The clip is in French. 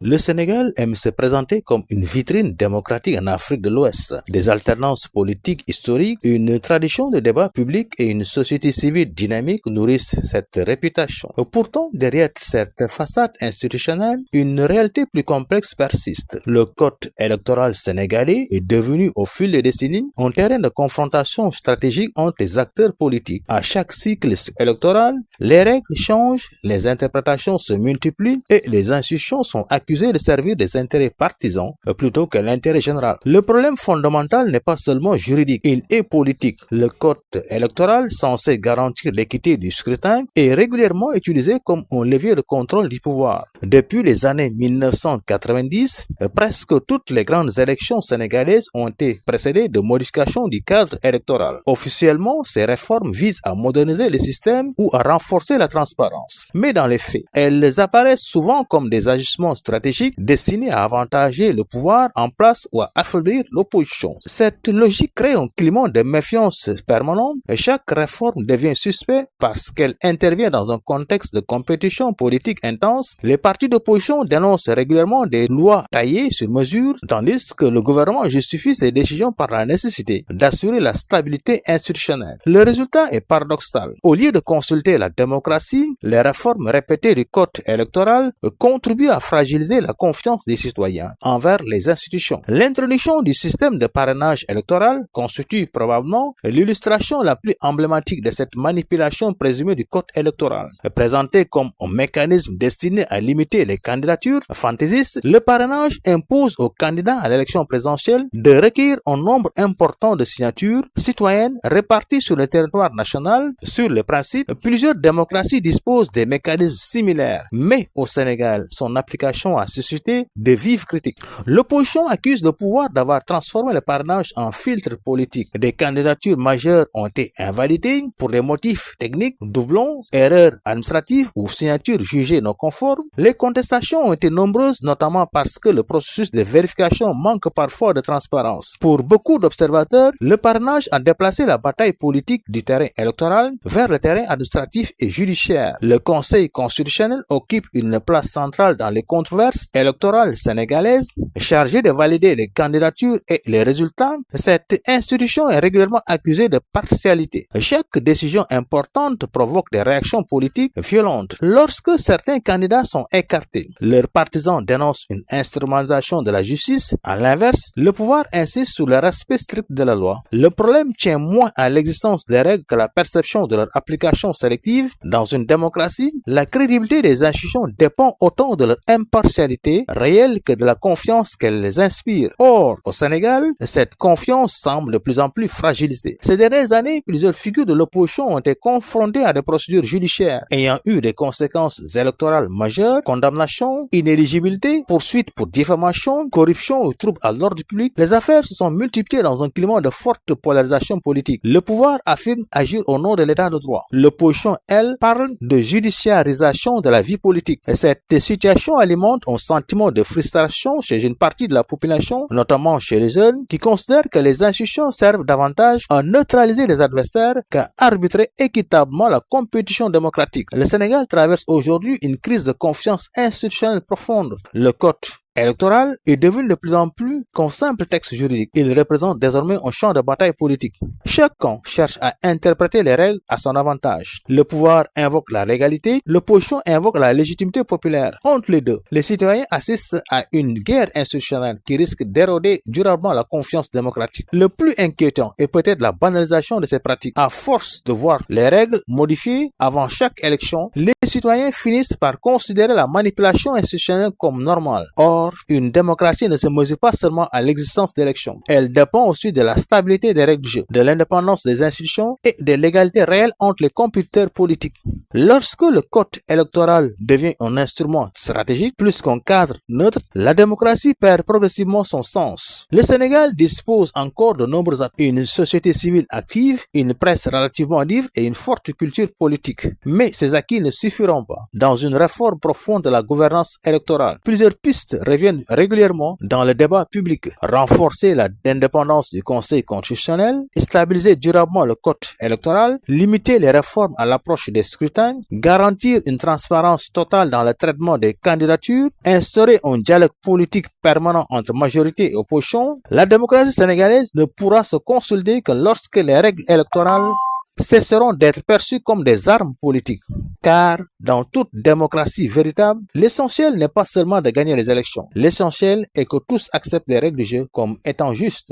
Le Sénégal aime se présenter comme une vitrine démocratique en Afrique de l'Ouest. Des alternances politiques historiques, une tradition de débat public et une société civile dynamique nourrissent cette réputation. Pourtant, derrière cette façade institutionnelle, une réalité plus complexe persiste. Le code électoral sénégalais est devenu au fil des décennies un terrain de confrontation stratégique entre les acteurs politiques. À chaque cycle électoral, les règles changent, les interprétations se multiplient et les institutions sont accusées de servir des intérêts partisans plutôt que l'intérêt général. Le problème fondamental n'est pas seulement juridique, il est politique. Le code électoral, censé garantir l'équité du scrutin, est régulièrement utilisé comme un levier de contrôle du pouvoir. Depuis les années 1990, presque toutes les grandes élections sénégalaises ont été précédées de modifications du cadre électoral. Officiellement, ces réformes visent à moderniser le système ou à renforcer la transparence. Mais dans les faits, elles apparaissent souvent comme des ajustements stratégiques destinés à avantager le pouvoir en place ou à affaiblir l'opposition. Cette logique crée un climat de méfiance permanent et chaque réforme devient suspecte parce qu'elle intervient dans un contexte de compétition politique intense. Les partis d'opposition dénoncent régulièrement des lois taillées sur mesure, tandis que le gouvernement justifie ses décisions par la nécessité d'assurer la stabilité institutionnelle. Le résultat est paradoxal. Au lieu de consulter la démocratie, les réformes répétées du code électoral contribuent à fragiliser la confiance des citoyens envers les institutions. L'introduction du système de parrainage électoral constitue probablement l'illustration la plus emblématique de cette manipulation présumée du code électoral. Présenté comme un mécanisme destiné à limiter les candidatures fantaisistes, le parrainage impose aux candidats à l'élection présidentielle de recueillir un nombre important de signatures citoyennes réparties sur le territoire national. Sur le principe, plusieurs démocraties disposent des mécanismes similaires, mais au Sénégal, son application a suscité de vives critiques. L'opposition accuse le pouvoir d'avoir transformé le parrainage en filtre politique. Des candidatures majeures ont été invalidées pour des motifs techniques, doublons, erreurs administratives ou signatures jugées non conformes. Les contestations ont été nombreuses, notamment parce que le processus de vérification manque parfois de transparence. Pour beaucoup d'observateurs, le parrainage a déplacé la bataille politique du terrain électoral vers le terrain administratif et judiciaire. Le Conseil constitutionnel occupe une place centrale dans les controverses électorales sénégalaises, chargée de valider les candidatures et les résultats. Cette institution est régulièrement accusée de partialité. Chaque décision importante provoque des réactions politiques violentes. Lorsque certains candidats sont écartés, leurs partisans dénoncent une instrumentalisation de la justice. À l'inverse, le pouvoir insiste sur le respect strict de la loi. Le problème tient moins à l'existence des règles que la perception de leur application sélective. Dans une démocratie, la crédibilité des institutions dépend autant de leur impartialité réelle que de la confiance qu'elles les inspirent. Or, au Sénégal, cette confiance semble de plus en plus fragilisée. Ces dernières années, plusieurs figures de l'opposition ont été confrontées à des procédures judiciaires ayant eu des conséquences électorales majeures, condamnation, inéligibilité, poursuites pour diffamation, corruption ou troubles à l'ordre public. Les affaires se sont multipliées dans un climat de forte polarisation politique. Le pouvoir affirme agir au nom de l'état de droit. L'opposition, elle, parle de judiciarisation de la vie politique. Et cette situation alimente un sentiment de frustration chez une partie de la population, notamment chez les jeunes, qui considèrent que les institutions servent davantage à neutraliser les adversaires qu'à arbitrer équitablement la compétition démocratique. Le Sénégal traverse aujourd'hui une crise de confiance institutionnelle profonde. Le code électoral est devenu de plus en plus qu'un simple texte juridique. Il représente désormais un champ de bataille politique. Chaque camp cherche à interpréter les règles à son avantage. Le pouvoir invoque la légalité, l'opposition invoque la légitimité populaire. Entre les deux, les citoyens assistent à une guerre institutionnelle qui risque d'éroder durablement la confiance démocratique. Le plus inquiétant est peut-être la banalisation de ces pratiques. À force de voir les règles modifiées avant chaque élection, les citoyens finissent par considérer la manipulation institutionnelle comme normale. Or, une démocratie ne se mesure pas seulement à l'existence d'élections. Elle dépend aussi de la stabilité des règles du jeu, de l'indépendance des institutions et de l'égalité réelle entre les compétiteurs politiques. Lorsque le code électoral devient un instrument stratégique plus qu'un cadre neutre, la démocratie perd progressivement son sens. Le Sénégal dispose encore de nombreux atouts, une société civile active, une presse relativement libre et une forte culture politique. Mais ces acquis ne suffiront pas. Dans une réforme profonde de la gouvernance électorale, plusieurs pistes reviennent régulièrement dans le débat public. Renforcer l'indépendance du Conseil constitutionnel, stabiliser durablement le code électoral, limiter les réformes à l'approche des scrutins, garantir une transparence totale dans le traitement des candidatures, instaurer un dialogue politique permanent entre majorité et opposition. La démocratie sénégalaise ne pourra se consolider que lorsque les règles électorales cesseront d'être perçues comme des armes politiques. Car dans toute démocratie véritable, l'essentiel n'est pas seulement de gagner les élections. L'essentiel est que tous acceptent les règles du jeu comme étant justes.